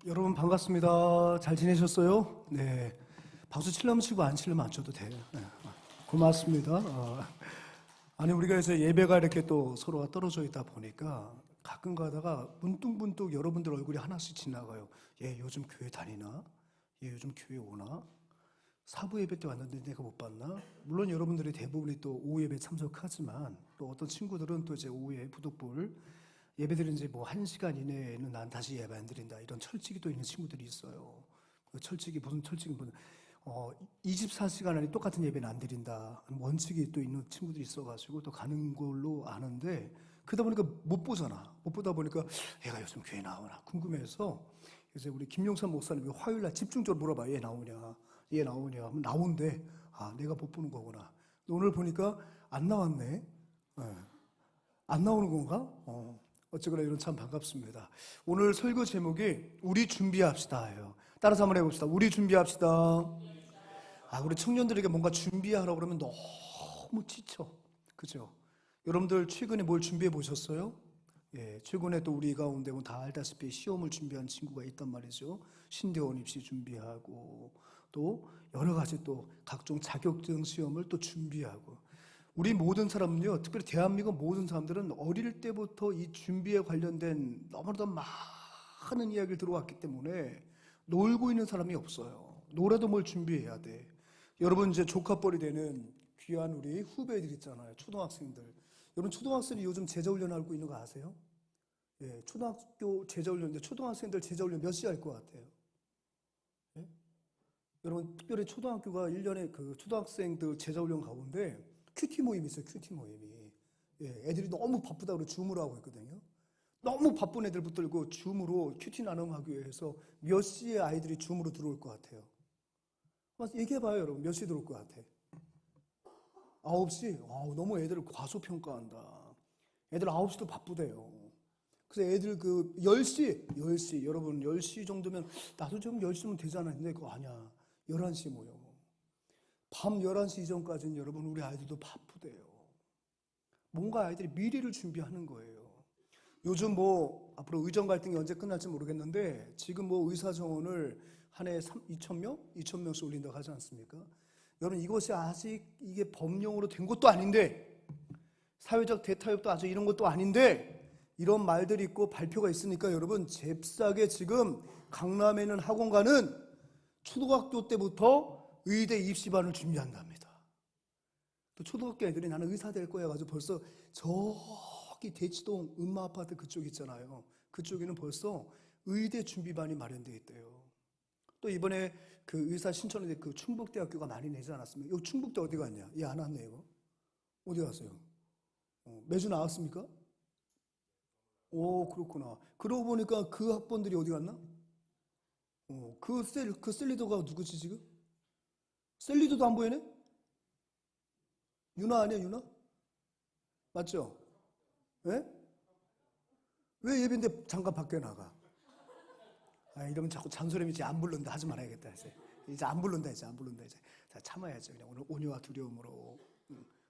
여러분 반갑습니다. 잘 지내셨어요? 네. 박수 치려면 치고 안 치려면 안 쳐도 돼요. 네. 고맙습니다. 아니 우리가 이제 예배가 이렇게 또 서로가 떨어져 있다 보니까 가끔 가다가 문득문득 여러분들 얼굴이 하나씩 지나가요. 얘 요즘 교회 다니나? 얘 요즘 교회 오나? 사부 예배 때 왔는데 내가 못 봤나? 물론 여러분들이 대부분이 또 오후 예배 참석하지만 또 어떤 친구들은 또 이제 오후에 부득불 예배드린 지 뭐 1시간 이내에는 난 다시 예배 안 드린다 이런 철칙이 또 있는 친구들이 있어요. 그 철칙이 무슨 철칙이 무슨 24시간 안에 똑같은 예배는 안 드린다 원칙이 또 있는 친구들이 있어가지고 또 가는 걸로 아는데 그러다 보니까 못 보잖아. 못 보다 보니까 얘가 요즘 교회 나오나 궁금해서 이제 우리 김용삼 목사님이 화요일 날 집중적으로 물어봐. 얘 나오냐? 얘 나오냐? 하면 나온대. 아, 내가 못 보는 거구나. 오늘 보니까 안 나왔네. 네. 안 나오는 건가? 어쨌거나 이런 참 반갑습니다. 오늘 설교 제목이 우리 준비합시다예요. 따라서 한번 해봅시다. 우리 준비합시다. 우리 청년들에게 뭔가 준비하라고 그러면 너무 지쳐. 그죠? 여러분들 최근에 뭘 준비해 보셨어요? 예, 최근에 또 우리 가운데 다 알다시피 시험을 준비한 친구가 있단 말이죠. 신대원 입시 준비하고 또 여러 가지 또 각종 자격증 시험을 또 준비하고 우리 모든 사람은요, 특별히 대한민국 모든 사람들은 어릴 때부터 이 준비에 관련된 너무나도 많은 이야기를 들어왔기 때문에 놀고 있는 사람이 없어요. 놀아도 뭘 준비해야 돼. 여러분 이제 조카뻘이 되는 귀한 우리 후배들 있잖아요. 초등학생들. 여러분 초등학생이 요즘 제자훈련 하고 있는 거 아세요? 예, 초등학교 제자훈련, 초등학생들 제자훈련 몇 시 할 것 같아요? 예? 여러분 특별히 초등학교가 1년에 그 초등학생들 제자훈련 가운데 큐티 모임이 있어요. 큐티 모임이. 예, 애들이 너무 바쁘다고 줌으로 하고 있거든요. 너무 바쁜 애들 붙들고 줌으로 큐티 나눔하기 위해서 몇 시에 아이들이 줌으로 들어올 것 같아요? 얘기해봐요, 여러분. 몇 시에 들어올 것 같아? 9시? 너무 애들을 과소평가한다. 애들 9시도 바쁘대요. 그래서 애들 10시, 여러분 10시 정도면 나도 좀 10시면 되잖아. 근데 그거 아니야. 11시에 모여. 밤 11시 이전까지는 여러분 우리 아이들도 바쁘대요. 뭔가 아이들이 미래를 준비하는 거예요. 요즘 뭐 앞으로 의정 갈등이 언제 끝날지 모르겠는데 지금 뭐 의사 정원을 한 해에 2,000명? 2,000명씩 올린다고 하지 않습니까? 여러분 이것이 아직 이게 법령으로 된 것도 아닌데 사회적 대타협도 아직 이런 것도 아닌데 이런 말들이 있고 발표가 있으니까 여러분 잽싸게 지금 강남에 있는 학원가는 초등학교 때부터 의대 입시반을 준비한답니다. 또 초등학교 애들이 나는 의사 될 거야 가지고 벌써 저기 대치동 음마아파트 그쪽 있잖아요. 그쪽에는 벌써 의대 준비반이 마련되어 있대요. 또 이번에 그 의사 신청을 그 충북대학교가 많이 내지 않았습니까? 이거 충북대 어디 갔냐? 얘 안 왔네 이거. 어디 갔어요? 매주 나왔습니까? 오, 그렇구나. 그러고 보니까 그 학번들이 어디 갔나? 그 셀리더가 누구지 지금? 셀리더도 안 보이네? 유나 아니야, 유나? 맞죠? 예? 왜 예배인데 잠깐 밖에 나가? 이러면 자꾸 잔소리면 이제 안 부른다 하지 말아야겠다. 이제 안 부른다, 이제 안 부른다. 이제 자, 참아야죠. 그냥 오늘 온유와 두려움으로.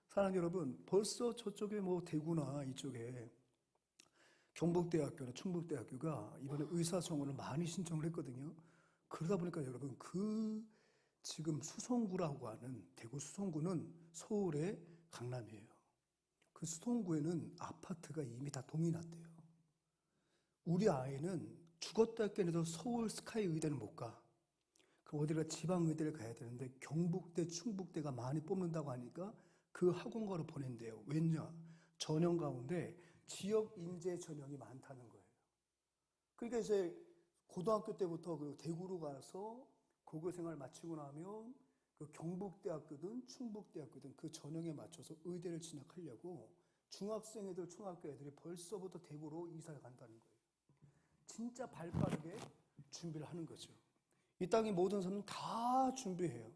사랑하는 여러분, 벌써 저쪽에 뭐 대구나 이쪽에 경북대학교나 충북대학교가 이번에 의사정원을 많이 신청을 했거든요. 그러다 보니까 여러분 지금 수성구라고 하는 대구 수성구는 서울의 강남이에요. 그 수성구에는 아파트가 이미 다 동이 났대요. 우리 아이는 죽었다 했겠는데 서울 스카이 의대는 못 가. 그 어디가 지방 의대를 가야 되는데 경북대, 충북대가 많이 뽑는다고 하니까 그 학원가로 보낸대요. 왜냐? 전형 가운데 지역 인재 전형이 많다는 거예요. 그러니까 이제 고등학교 때부터 그 대구로 가서 고교 생활 마치고 나면 그 경북대학교든 충북대학교든 그 전형에 맞춰서 의대를 진학하려고 중학생 애들, 초등학교 애들이 벌써부터 대구로 이사를 간다는 거예요. 진짜 발빠르게 준비를 하는 거죠. 이 땅의 모든 사람은 다 준비해요.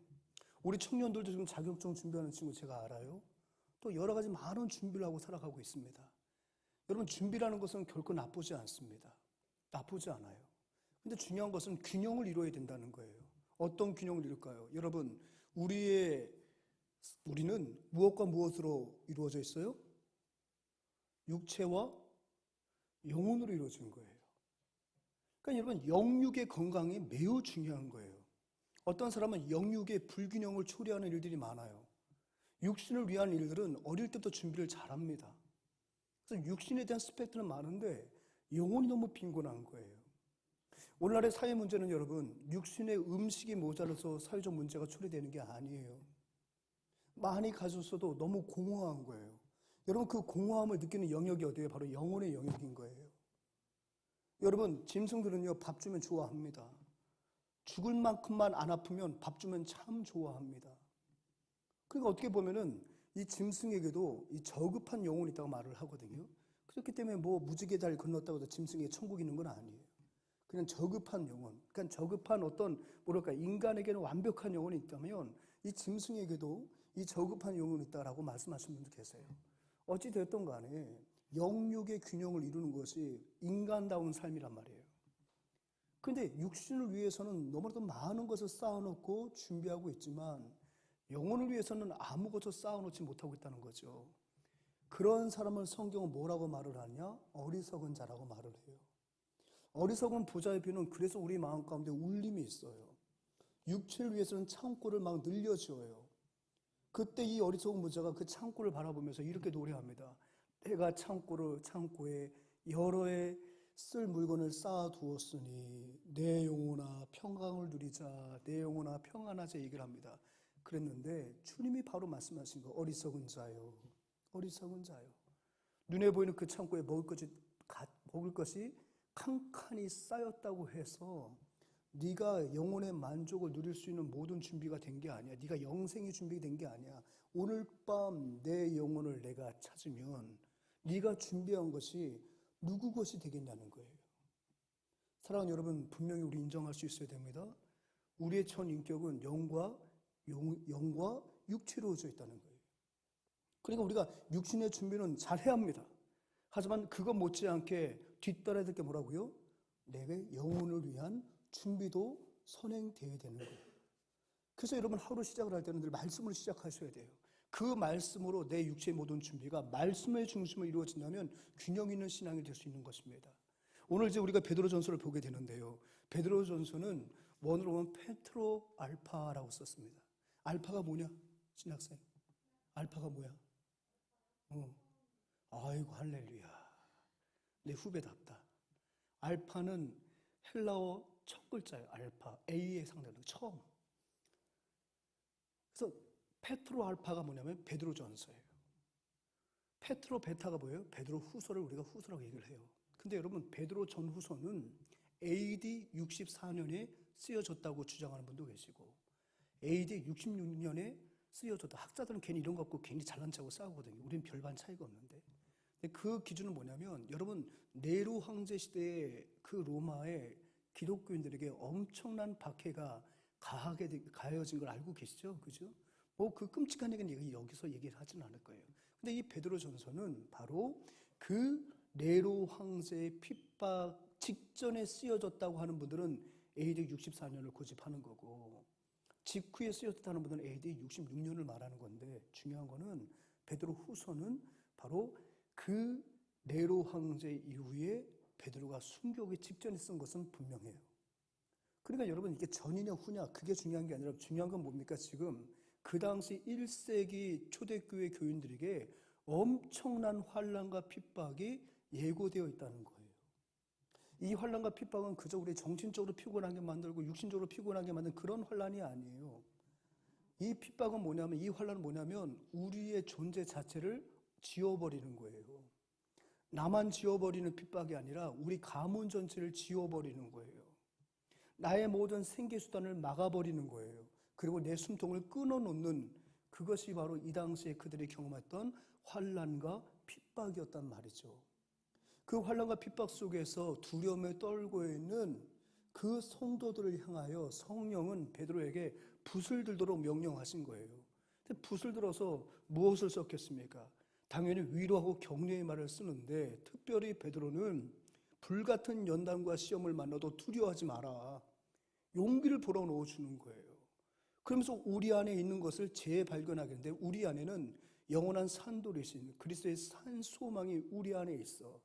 우리 청년들도 지금 자격증 준비하는 친구 제가 알아요. 또 여러 가지 많은 준비를 하고 살아가고 있습니다. 여러분 준비라는 것은 결코 나쁘지 않습니다. 나쁘지 않아요. 근데 중요한 것은 균형을 이루어야 된다는 거예요. 어떤 균형을 이룰까요? 여러분 우리는 무엇과 무엇으로 이루어져 있어요? 육체와 영혼으로 이루어진 거예요. 그러니까 여러분, 영육의 건강이 매우 중요한 거예요. 어떤 사람은 영육의 불균형을 초래하는 일들이 많아요. 육신을 위한 일들은 어릴 때부터 준비를 잘합니다. 그래서 육신에 대한 스펙트는 많은데 영혼이 너무 빈곤한 거예요. 오늘날의 사회 문제는 여러분, 육신의 음식이 모자라서 사회적 문제가 초래되는 게 아니에요. 많이 가졌어도 너무 공허한 거예요. 여러분, 그 공허함을 느끼는 영역이 어디예요? 바로 영혼의 영역인 거예요. 여러분, 짐승들은요, 밥 주면 좋아합니다. 죽을 만큼만 안 아프면 밥 주면 참 좋아합니다. 그러니까 어떻게 보면은 이 짐승에게도 이 저급한 영혼이 있다고 말을 하거든요. 그렇기 때문에 뭐 무지개 달 건넜다고 해서 짐승에게 천국이 있는 건 아니에요. 그냥 저급한 영혼, 그러니까 저급한 어떤 뭐랄까 인간에게는 완벽한 영혼이 있다면 이 짐승에게도 이 저급한 영혼이 있다라고 말씀하시는 분도 계세요. 어찌 됐든 간에 영육의 균형을 이루는 것이 인간다운 삶이란 말이에요. 그런데 육신을 위해서는 너무나도 많은 것을 쌓아놓고 준비하고 있지만 영혼을 위해서는 아무것도 쌓아놓지 못하고 있다는 거죠. 그런 사람을 성경은 뭐라고 말을 하냐? 어리석은 자라고 말을 해요. 어리석은 부자의 비는 그래서 우리 마음 가운데 울림이 있어요. 육체를 위해서는 창고를 막 늘려지어요. 그때 이 어리석은 부자가 그 창고를 바라보면서 이렇게 노래합니다. 내가 창고에 여러 해 쓸 물건을 쌓아두었으니 내 영혼아 평강을 누리자, 내 영혼아 평안하자 얘기를 합니다. 그랬는데 주님이 바로 말씀하신 거, 어리석은 자요, 어리석은 자요. 눈에 보이는 그 창고에 먹을 것이 칸칸이 쌓였다고 해서 네가 영혼의 만족을 누릴 수 있는 모든 준비가 된 게 아니야. 네가 영생이 준비된 게 아니야. 오늘 밤 내 영혼을 내가 찾으면 네가 준비한 것이 누구 것이 되겠냐는 거예요. 사랑하는 여러분, 분명히 우리 인정할 수 있어야 됩니다. 우리의 전 인격은 영과 육체로 이루어져 있다는 거예요. 그러니까 우리가 육신의 준비는 잘해야 합니다. 하지만 그것 못지않게 뒤따라야 될 게 뭐라고요? 내게 영혼을 위한 준비도 선행되어야 되는 거예요. 그래서 여러분 하루 시작을 할 때는 늘 말씀을 시작하셔야 돼요. 그 말씀으로 내 육체의 모든 준비가 말씀의 중심으로 이루어진다면 균형 있는 신앙이 될 수 있는 것입니다. 오늘 이제 우리가 베드로전서를 보게 되는데요. 베드로전서는 원어로 보면 페트로 알파라고 썼습니다. 알파가 뭐냐? 신학생. 알파가 뭐야? 아이고 할렐루야. 내 후배답다. 알파는 헬라어 첫 글자예요. 알파. A의 상대로 처음. 그래서 페트로 알파가 뭐냐면 베드로 전서예요. 페트로 베타가 뭐예요? 베드로 후서를 우리가 후서라고 얘기를 해요. 근데 여러분 베드로 전후서는 AD 64년에 쓰여졌다고 주장하는 분도 계시고 AD 66년에 쓰여졌다. 학자들은 괜히 이런 거 갖고 괜히 잘난 척하고 싸우거든요. 우리는 별반 차이가 없는데. 근데 그 기준은 뭐냐면 여러분 네로 황제 시대의 그 로마의 기독교인들에게 엄청난 박해가 가해진 걸 알고 계시죠? 그죠? 뭐 그 끔찍한 얘기는 여기서 얘기를 하지는 않을 거예요. 근데 이 베드로 전서는 바로 그 네로 황제의 핍박 직전에 쓰여졌다고 하는 분들은 AD 64년을 고집하는 거고 직후에 쓰여졌다는 분들은 AD 66년을 말하는 건데 중요한 거는 베드로 후서는 바로 그 네로 황제 이후에 베드로가 순교하기 직전에 쓴 것은 분명해요. 그러니까 여러분 이게 전이냐 후냐 그게 중요한 게 아니라 중요한 건 뭡니까? 지금 그 당시 1세기 초대교회 교인들에게 엄청난 환난과 핍박이 예고되어 있다는 거예요. 이 환난과 핍박은 그저 우리 정신적으로 피곤하게 만들고 육신적으로 피곤하게 만든 그런 환난이 아니에요. 이 핍박은 뭐냐면 이 환난은 뭐냐면 우리의 존재 자체를 지워버리는 거예요. 나만 지워버리는 핍박이 아니라 우리 가문 전체를 지워버리는 거예요. 나의 모든 생계수단을 막아버리는 거예요. 그리고 내 숨통을 끊어놓는 그것이 바로 이 당시에 그들이 경험했던 환난과 핍박이었단 말이죠. 그 환난과 핍박 속에서 두려움에 떨고 있는 그 성도들을 향하여 성령은 베드로에게 붓을 들도록 명령하신 거예요. 근데 붓을 들어서 무엇을 썼겠습니까? 당연히 위로하고 격려의 말을 쓰는데 특별히 베드로는 불같은 연단과 시험을 만나도 두려워하지 마라. 용기를 불어넣어 주는 거예요. 그러면서 우리 안에 있는 것을 재발견하게 되는데 우리 안에는 영원한 산돌이신 그리스도의 산 소망이 우리 안에 있어.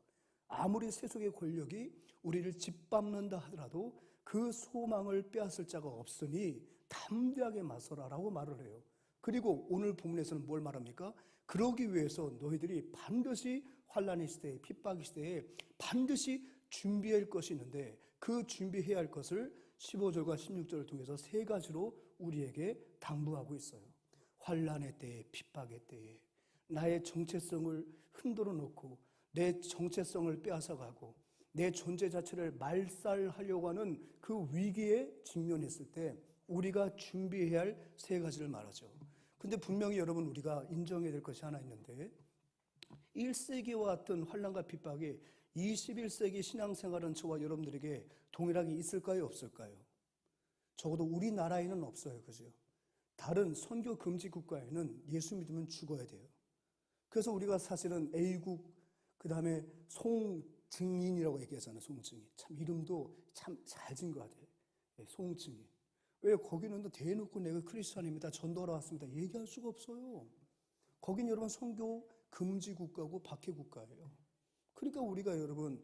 아무리 세속의 권력이 우리를 짓밟는다 하더라도 그 소망을 빼앗을 자가 없으니 담대하게 맞서라라고 말을 해요. 그리고 오늘 본문에서는 뭘 말합니까? 그러기 위해서 너희들이 반드시 환난의 시대에, 핍박의 시대에 반드시 준비할 것이 있는데 그 준비해야 할 것을 15절과 16절을 통해서 세 가지로 우리에게 당부하고 있어요. 환난의 때에, 핍박의 때에 나의 정체성을 흔들어 놓고 내 정체성을 빼앗아가고 내 존재 자체를 말살하려고 하는 그 위기에 직면했을 때 우리가 준비해야 할 세 가지를 말하죠. 근데 분명히 여러분 우리가 인정해야 될 것이 하나 있는데 1세기와 같은 환난과 핍박이 21세기 신앙생활은 저와 여러분들에게 동일하게 있을까요? 없을까요? 적어도 우리나라에는 없어요. 그죠? 다른 선교 금지 국가에는 예수 믿으면 죽어야 돼요. 그래서 우리가 사실은 A국, 그 다음에 송증인이라고 얘기하잖아요. 송증인. 참 이름도 참 잘 지은 것 같아요. 송증인. 왜 거기는 대놓고 내가 크리스찬입니다. 전도하러 왔습니다. 얘기할 수가 없어요. 거긴 여러분 선교 금지 국가고 박해 국가예요. 그러니까 우리가 여러분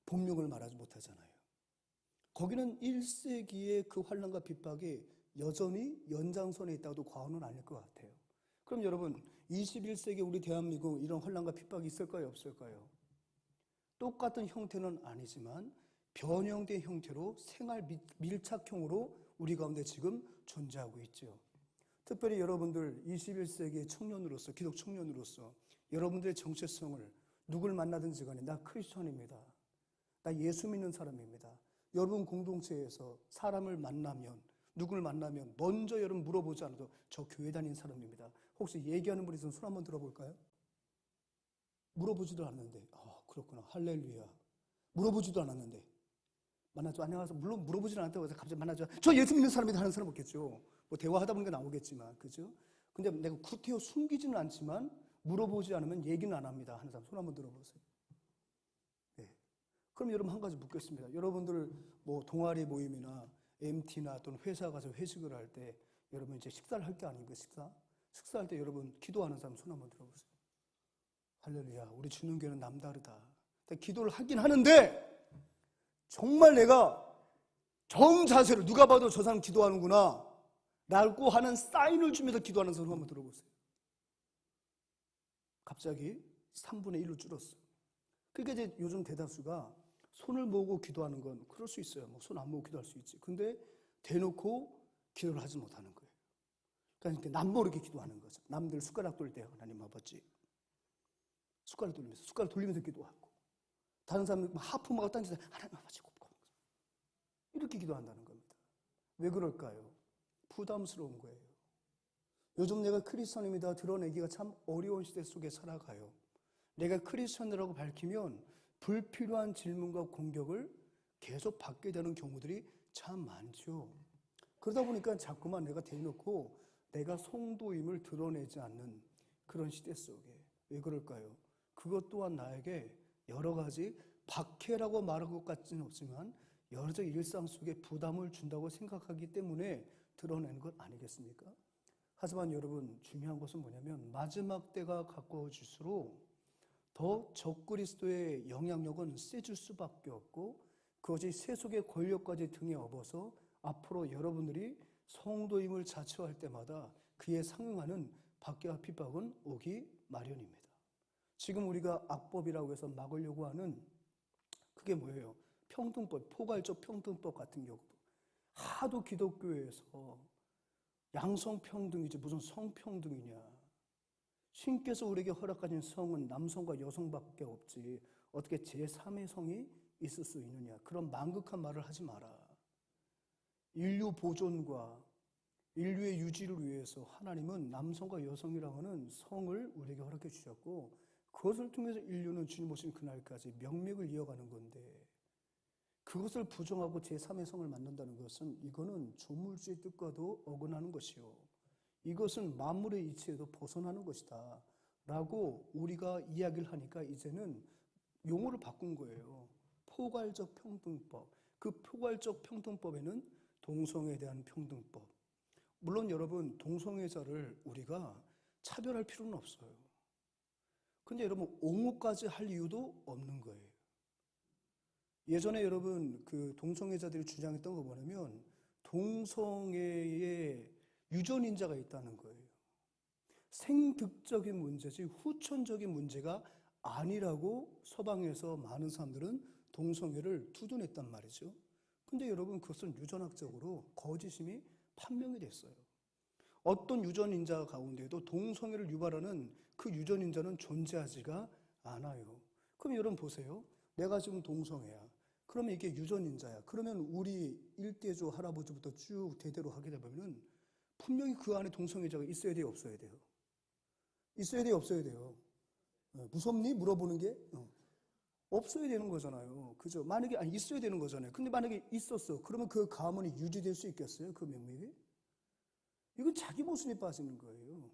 본명을 말하지 못하잖아요. 거기는 1세기의 그 환난과 핍박이 여전히 연장선에 있다고도 과언은 아닐 것 같아요. 그럼 여러분 21세기 우리 대한민국 이런 환난과 핍박이 있을까요? 없을까요? 똑같은 형태는 아니지만 변형된 형태로 생활 밀착형으로 우리 가운데 지금 존재하고 있죠. 특별히 여러분들 21세기의 청년으로서, 기독 청년으로서 여러분들의 정체성을 누굴 만나든지 간에 나 크리스천입니다. 나 예수 믿는 사람입니다. 여러분 공동체에서 사람을 만나면, 누굴 만나면 먼저 여러분 물어보지 않아도 저 교회 다니는 사람입니다. 혹시 얘기하는 분이 있으면 손 한번 들어볼까요? 물어보지도 않았는데 그렇구나. 할렐루야. 물어보지도 않았는데 만나죠. 안녕하세요. 물론 물어보지는 않았다고 해서 갑자기 만나죠. 저 예수 믿는 사람이다 하는 사람 없겠죠. 뭐 대화하다 보니까 나오겠지만, 그죠? 근데 내가 구태여 숨기지는 않지만 물어보지 않으면 얘기는 안 합니다 하는 사람 손 한번 들어보세요. 네. 그럼 여러분 한 가지 묻겠습니다. 여러분들 뭐 동아리 모임이나 MT나 또는 회사 가서 회식을 할 때 여러분 이제 식사를 할 게 아닌가요? 식사할 때 여러분 기도하는 사람 손 한번 들어보세요. 할렐루야. 우리 주는 교회는 남다르다. 기도를 하긴 하는데 정말 내가 정자세로 누가 봐도 저 사람 기도하는구나 라고 하는 사인을 주면서 기도하는 사람 한번 들어보세요. 갑자기 3분의 1로 줄었어요. 그러니까 이제 요즘 대다수가 손을 모으고 기도하는 건 그럴 수 있어요. 뭐 손 안 모으고 기도할 수 있지. 근데 대놓고 기도를 하지 못하는 거예요. 그러니까 남 모르게 기도하는 거죠. 남들 숟가락 돌 때 하나님 아버지 숟가락 돌리면서 기도하고 다른 사람은 하품하고 딴짓을 하나님 아버지 곱고 이렇게 기도한다는 겁니다. 왜 그럴까요? 부담스러운 거예요. 요즘 내가 크리스천입니다 드러내기가 참 어려운 시대 속에 살아가요. 내가 크리스천이라고 밝히면 불필요한 질문과 공격을 계속 받게 되는 경우들이 참 많죠. 그러다 보니까 자꾸만 내가 대놓고 내가 성도임을 드러내지 않는 그런 시대 속에 왜 그럴까요? 그것 또한 나에게 여러 가지 박해라고 말할 것 같지는 없지만 여러 가지 일상 속에 부담을 준다고 생각하기 때문에 드러내는 것 아니겠습니까? 하지만 여러분 중요한 것은 뭐냐면 마지막 때가 가까워질수록 더 적그리스도의 영향력은 세질 수밖에 없고 그것이 세속의 권력까지 등에 업어서 앞으로 여러분들이 성도임을 자처할 때마다 그에 상응하는 박해와 핍박은 오기 마련입니다. 지금 우리가 악법이라고 해서 막으려고 하는 그게 뭐예요? 평등법, 포괄적 평등법 같은 경우도 하도 기독교에서 양성평등이지 무슨 성평등이냐. 신께서 우리에게 허락하신 성은 남성과 여성밖에 없지 어떻게 제3의 성이 있을 수 있느냐. 그런 망극한 말을 하지 마라. 인류 보존과 인류의 유지를 위해서 하나님은 남성과 여성이라고 하는 성을 우리에게 허락해 주셨고 그것을 통해서 인류는 주님 오신 그날까지 명맥을 이어가는 건데 그것을 부정하고 제3의 성을 만든다는 것은 이거는 조물주의 뜻과도 어긋나는 것이요. 이것은 만물의 이치에도 벗어나는 것이다 라고 우리가 이야기를 하니까 이제는 용어를 바꾼 거예요. 포괄적 평등법. 그 포괄적 평등법에는 동성애에 대한 평등법. 물론 여러분 동성애자를 우리가 차별할 필요는 없어요. 근데 여러분 옹호까지 할 이유도 없는 거예요. 예전에 여러분 그 동성애자들이 주장했던 거 뭐냐면 동성애에 유전인자가 있다는 거예요. 생득적인 문제지 후천적인 문제가 아니라고 서방에서 많은 사람들은 동성애를 두둔했단 말이죠. 근데 여러분 그것은 유전학적으로 거짓임이 판명이 됐어요. 어떤 유전인자 가운데에도 동성애를 유발하는 그 유전인자는 존재하지가 않아요. 그럼 여러분 보세요. 내가 지금 동성애야. 그러면 이게 유전인자야. 그러면 우리 일대조 할아버지부터 쭉 대대로 하게 되면 분명히 그 안에 동성애자가 있어야 돼요, 없어야 돼요? 있어야 돼요, 없어야 돼요? 무섭니? 물어보는 게? 없어야 되는 거잖아요. 그죠? 만약에 있어야 되는 거잖아요. 근데 만약에 있었어. 그러면 그 가문이 유지될 수 있겠어요? 그 명맥이? 이건 자기 모순에 빠지는 거예요.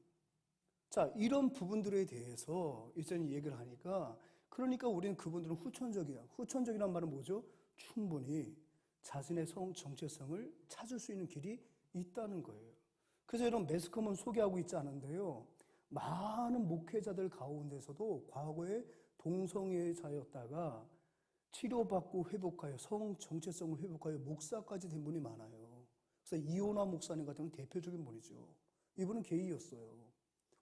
자, 이런 부분들에 대해서 이제는 얘기를 하니까 그러니까 우리는 그분들은 후천적이야. 후천적이란 말은 뭐죠? 충분히 자신의 성 정체성을 찾을 수 있는 길이 있다는 거예요. 그래서 이런 매스컴은 소개하고 있지 않은데요. 많은 목회자들 가운데서도 과거에 동성애자였다가 치료받고 회복하여 성 정체성을 회복하여 목사까지 된 분이 많아요. 그래서 이호나 목사님 같은 대표적인 분이죠. 이분은 게이였어요.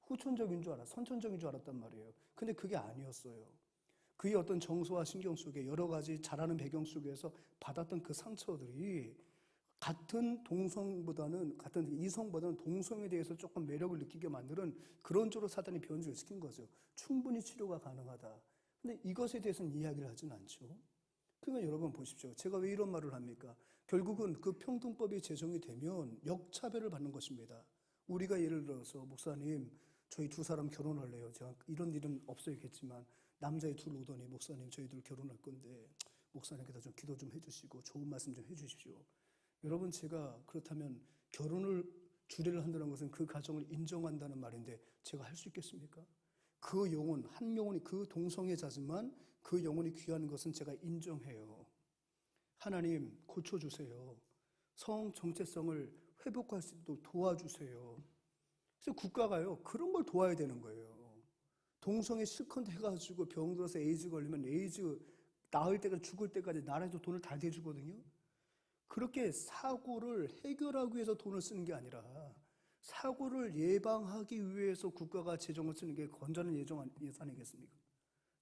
후천적인 줄 선천적인 줄 알았단 말이에요. 근데 그게 아니었어요. 그의 어떤 정서와 신경 속에 여러 가지 자라는 배경 속에서 받았던 그 상처들이 같은 이성보다는 동성에 대해서 조금 매력을 느끼게 만드는 그런 쪽으로 사단이 변주를 시킨 거죠. 충분히 치료가 가능하다. 근데 이것에 대해서는 이야기를 하진 않죠. 그러니까 여러분 보십시오. 제가 왜 이런 말을 합니까? 결국은 그 평등법이 제정이 되면 역차별을 받는 것입니다. 우리가 예를 들어서 목사님 저희 두 사람 결혼할래요. 제가 이런 일은 없어야겠지만 남자애 둘 오더니 목사님 저희들 결혼할 건데 목사님께서 좀 기도 좀 해주시고 좋은 말씀 좀 해주십시오. 여러분 제가 그렇다면 결혼을 주례를 한다는 것은 그 가정을 인정한다는 말인데 제가 할 수 있겠습니까? 그 영혼, 한 영혼이 그 동성애자지만 그 영혼이 귀한 것은 제가 인정해요. 하나님 고쳐주세요. 성 정체성을 회복할 수 있도록 도와주세요. 그래서 국가가요 그런 걸 도와야 되는 거예요. 동성애 실컷 해가지고 병들어서 에이즈 걸리면 에이즈 나을 때까지 죽을 때까지 나라에서 돈을 다 대주거든요. 그렇게 사고를 해결하기 위해서 돈을 쓰는 게 아니라 사고를 예방하기 위해서 국가가 재정을 쓰는 게 건전한 예산이겠습니까?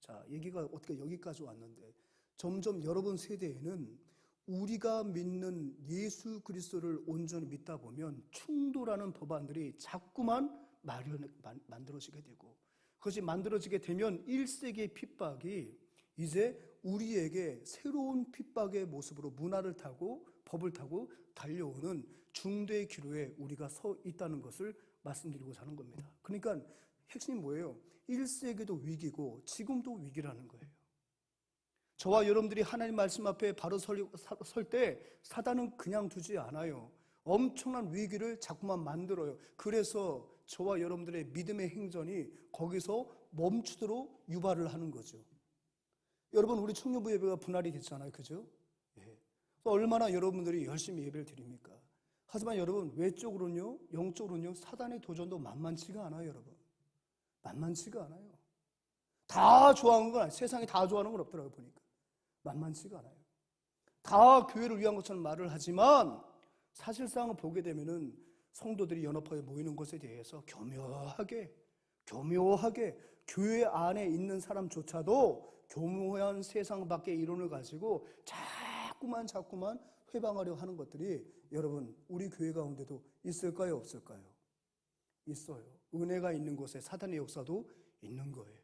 자, 얘기가 어떻게 여기까지 왔는데 점점 여러분 세대에는 우리가 믿는 예수 그리스도를 온전히 믿다 보면 충돌하는 법안들이 자꾸만 만들어지게 되고 그것이 만들어지게 되면 1세기의 핍박이 이제 우리에게 새로운 핍박의 모습으로 문화를 타고 법을 타고 달려오는 중대의 기로에 우리가 서 있다는 것을 말씀드리고자 하는 겁니다. 그러니까 핵심이 뭐예요? 1세기도 위기고 지금도 위기라는 거예요. 저와 여러분들이 하나님 말씀 앞에 바로 설 때 사단은 그냥 두지 않아요. 엄청난 위기를 자꾸만 만들어요. 그래서 저와 여러분들의 믿음의 행전이 거기서 멈추도록 유발을 하는 거죠. 여러분 우리 청년부 예배가 분할이 됐잖아요. 그죠? 예. 얼마나 여러분들이 열심히 예배를 드립니까? 하지만 여러분 외적으로는요 영적으로는요 사단의 도전도 만만치가 않아요. 여러분 만만치가 않아요. 다 좋아하는 건 아니에요. 세상에 다 좋아하는 건 없더라고요. 보니까 만만치가 않아요. 다 교회를 위한 것처럼 말을 하지만 사실상 보게 되면은 성도들이 연합하여 모이는 것에 대해서 교묘하게 교회 안에 있는 사람조차도 교묘한 세상 밖의 이론을 가지고 자꾸만 회방하려 하는 것들이 여러분 우리 교회 가운데도 있을까요? 없을까요? 있어요. 은혜가 있는 곳에 사단의 역사도 있는 거예요.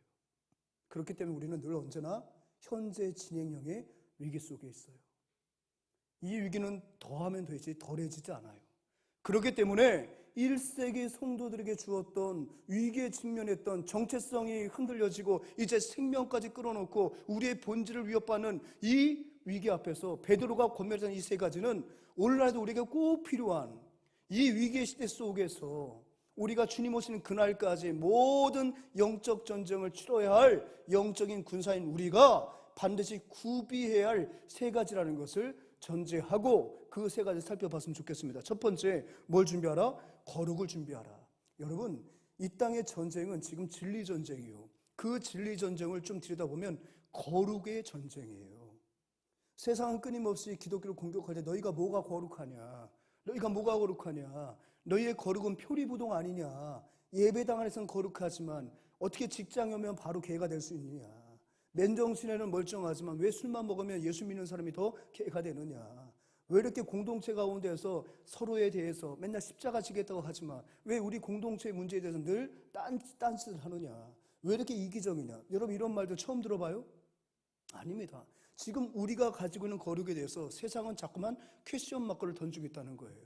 그렇기 때문에 우리는 늘 언제나 현재 진행형의 위기 속에 있어요. 이 위기는 더하면 되지 덜해지지 않아요. 그렇기 때문에 1세기 성도들에게 주었던 위기에 직면했던 정체성이 흔들려지고 이제 생명까지 끌어놓고 우리의 본질을 위협받는 이 위기 앞에서 베드로가 권면하는 이 세 가지는 오늘날도 우리에게 꼭 필요한 이 위기의 시대 속에서 우리가 주님 오시는 그날까지 모든 영적 전쟁을 치러야 할 영적인 군사인 우리가 반드시 구비해야 할 세 가지라는 것을 전제하고 그 세 가지 살펴봤으면 좋겠습니다. 첫 번째, 뭘 준비하라? 거룩을 준비하라. 여러분, 이 땅의 전쟁은 지금 진리 전쟁이요. 그 진리 전쟁을 좀 들여다보면 거룩의 전쟁이에요. 세상은 끊임없이 기독교를 공격할 때 너희가 뭐가 거룩하냐, 너희가 뭐가 거룩하냐, 너희의 거룩은 표리부동 아니냐, 예배당 안에서는 거룩하지만 어떻게 직장에 오면 바로 개가 될 수 있느냐, 맨정신에는 멀쩡하지만 왜 술만 먹으면 예수 믿는 사람이 더 개가 되느냐, 왜 이렇게 공동체 가운데서 서로에 대해서 맨날 십자가 지겠다고 하지만 왜 우리 공동체의 문제에 대해서 늘 딴짓을 하느냐, 왜 이렇게 이기적이냐. 여러분 이런 말들 처음 들어봐요? 아닙니다. 지금 우리가 가지고 있는 거룩에 대해서 세상은 자꾸만 퀘스천 마크를 던지고 있다는 거예요.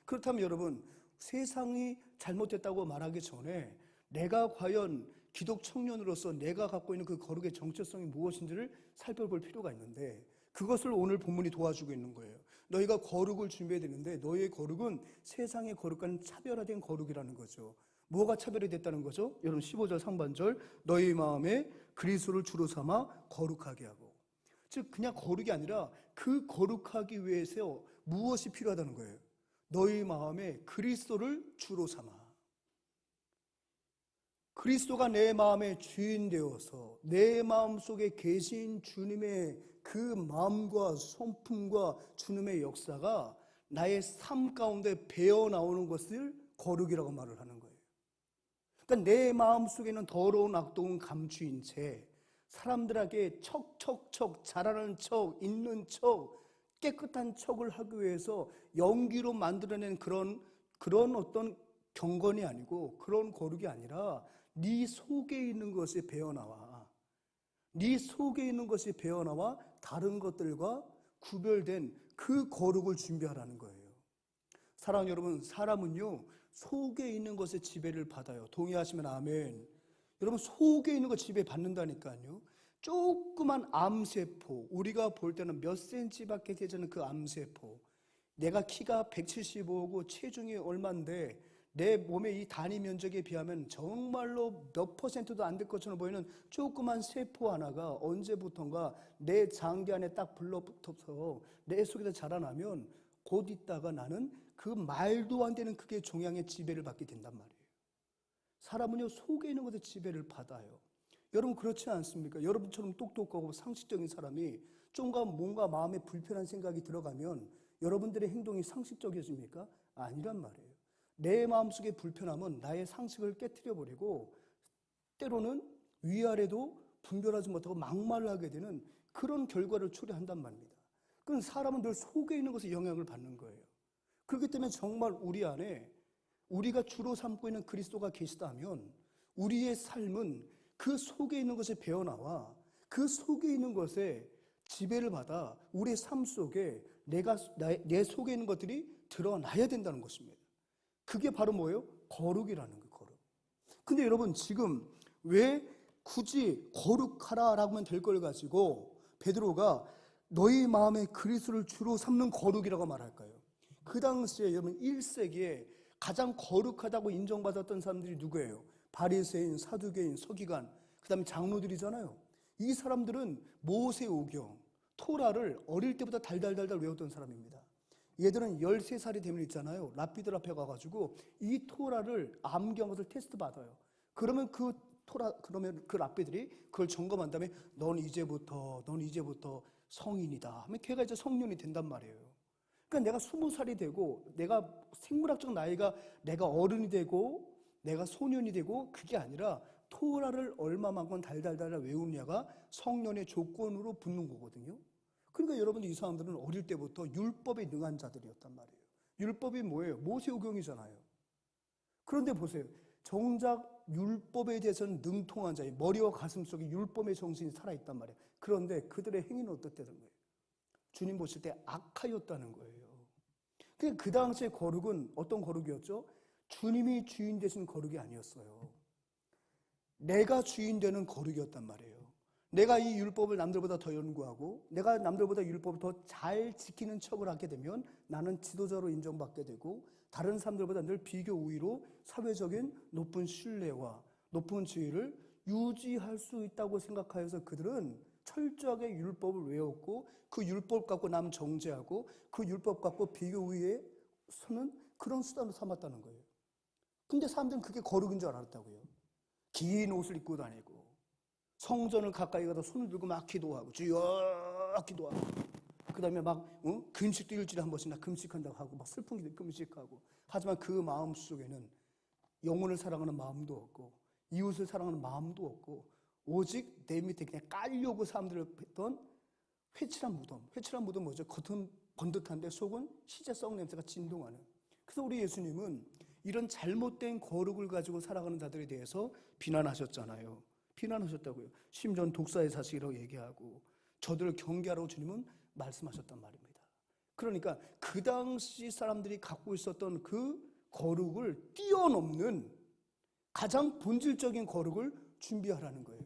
그렇다면 여러분, 세상이 잘못됐다고 말하기 전에 내가 과연 기독 청년으로서 내가 갖고 있는 그 거룩의 정체성이 무엇인지를 살펴볼 필요가 있는데, 그것을 오늘 본문이 도와주고 있는 거예요. 너희가 거룩을 준비해야 되는데 너희의 거룩은 세상의 거룩과는 차별화된 거룩이라는 거죠. 뭐가 차별이 됐다는 거죠? 여러분 15절 상반절, 너희 마음에 그리스도를 주로 삼아 거룩하게 하고. 즉 그냥 거룩이 아니라 그 거룩하기 위해서 무엇이 필요하다는 거예요? 너희 마음에 그리스도를 주로 삼아. 그리스도가 내 마음의 주인 되어서 내 마음속에 계신 주님의 그 마음과 성품과 주님의 역사가 나의 삶 가운데 배어나오는 것을 거룩이라고 말을 하는 거예요. 그러니까 내 마음속에는 더러운 악독은 감추인 채 사람들에게 척척척 잘하는 척, 있는 척, 깨끗한 척을 하기 위해서 연기로 만들어낸 그런 어떤 경건이 아니고 그런 거룩이 아니라 네 속에 있는 것이 배어나와. 네 속에 있는 것이 배어나와 다른 것들과 구별된 그 거룩을 준비하라는 거예요. 사랑하는 여러분, 사람은요 속에 있는 것에 지배를 받아요. 동의하시면 아멘. 여러분 속에 있는 것 지배받는다니까요. 조그만 암세포, 우리가 볼 때는 몇 센치밖에 되지 않는 그 암세포, 내가 키가 175고 체중이 얼만데 내 몸의 이 단위 면적에 비하면 정말로 몇 퍼센트도 안 될 것처럼 보이는 조그만 세포 하나가 언제부턴가 내 장기 안에 딱 불러붙어서 내 속에서 자라나면 곧 있다가 나는 그 말도 안 되는 그게 종양의 지배를 받게 된단 말이에요. 사람은요 속에 있는 것에 지배를 받아요. 여러분 그렇지 않습니까? 여러분처럼 똑똑하고 상식적인 사람이 좀가 뭔가 마음에 불편한 생각이 들어가면 여러분들의 행동이 상식적이어집니까? 아니란 말이에요. 내 마음속의 불편함은 나의 상식을 깨트려버리고 때로는 위아래도 분별하지 못하고 막말을 하게 되는 그런 결과를 초래한단 말입니다. 그럼 사람은 늘 속에 있는 것에 영향을 받는 거예요. 그렇기 때문에 정말 우리 안에 우리가 주로 삼고 있는 그리스도가 계시다면 우리의 삶은 그 속에 있는 것에 배어나와 그 속에 있는 것에 지배를 받아 우리의 삶 속에 내 속에 있는 것들이 드러나야 된다는 것입니다. 그게 바로 뭐예요? 거룩이라는 거예요. 거룩. 근데 여러분 지금 왜 굳이 거룩하라라고 하면 될 걸 가지고 베드로가 너희 마음에 그리스도를 주로 삼는 거룩이라고 말할까요? 그 당시에 여러분 1세기에 가장 거룩하다고 인정받았던 사람들이 누구예요? 바리새인, 사두개인, 서기관, 그 다음에 장로들이잖아요. 이 사람들은 모세오경, 토라를 어릴 때부터 달달달달 외웠던 사람입니다. 얘들은 13살이 되면 있잖아요. 랍비들 앞에 가가지고 이 토라를 암기한 것을 테스트 받아요. 그러면 그러면 그 랍비들이 그걸 점검한 다음에 넌 이제부터 성인이다 하면 걔가 이제 성년이 된단 말이에요. 그러니까 내가 20살이 되고 내가 생물학적 나이가 내가 어른이 되고 내가 소년이 되고 그게 아니라 토라를 얼마만큼 달달달 외우느냐가 성년의 조건으로 붙는 거거든요. 그러니까 여러분들 이 사람들은 어릴 때부터 율법에 능한 자들이었단 말이에요. 율법이 뭐예요? 모세오경이잖아요. 그런데 보세요. 정작 율법에 대해서는 능통한 자의 머리와 가슴 속에 율법의 정신이 살아있단 말이에요. 그런데 그들의 행위는 어떻다는 거예요? 주님 보실 때 악하였다는 거예요. 그 당시의 거룩은 어떤 거룩이었죠? 주님이 주인 되신 거룩이 아니었어요. 내가 주인 되는 거룩이었단 말이에요. 내가 이 율법을 남들보다 더 연구하고 내가 남들보다 율법을 더 잘 지키는 척을 하게 되면 나는 지도자로 인정받게 되고 다른 사람들보다 늘 비교 우위로 사회적인 높은 신뢰와 높은 지위를 유지할 수 있다고 생각하여서 그들은 철저하게 율법을 외웠고 그 율법 갖고 남 정죄하고 그 율법 갖고 비교 우위에 서는 그런 수단으로 삼았다는 거예요. 근데 사람들은 그게 거룩인 줄 알았다고요. 긴 옷을 입고 다니고 성전을 가까이 가다 손을 들고 막 기도하고 주여 기도하고 그 다음에 막 금식도 일주일에 한 번씩 나 금식한다고 하고 막 슬픈 기도 금식하고 하지만 그 마음 속에는 영혼을 사랑하는 마음도 없고 이웃을 사랑하는 마음도 없고 오직 내 밑에 그냥 깔려고 사람들을 했던 회칠한 무덤 뭐죠? 겉은 번듯한데 속은 시체 썩 냄새가 진동하는. 그래서 우리 예수님은 이런 잘못된 거룩을 가지고 살아가는 자들에 대해서 비난하셨잖아요. 비난하셨다고요. 심지어 독사의 자식이라고 얘기하고 저들을 경계하라고 주님은 말씀하셨단 말입니다. 그러니까 그 당시 사람들이 갖고 있었던 그 거룩을 뛰어넘는 가장 본질적인 거룩을 준비하라는 거예요.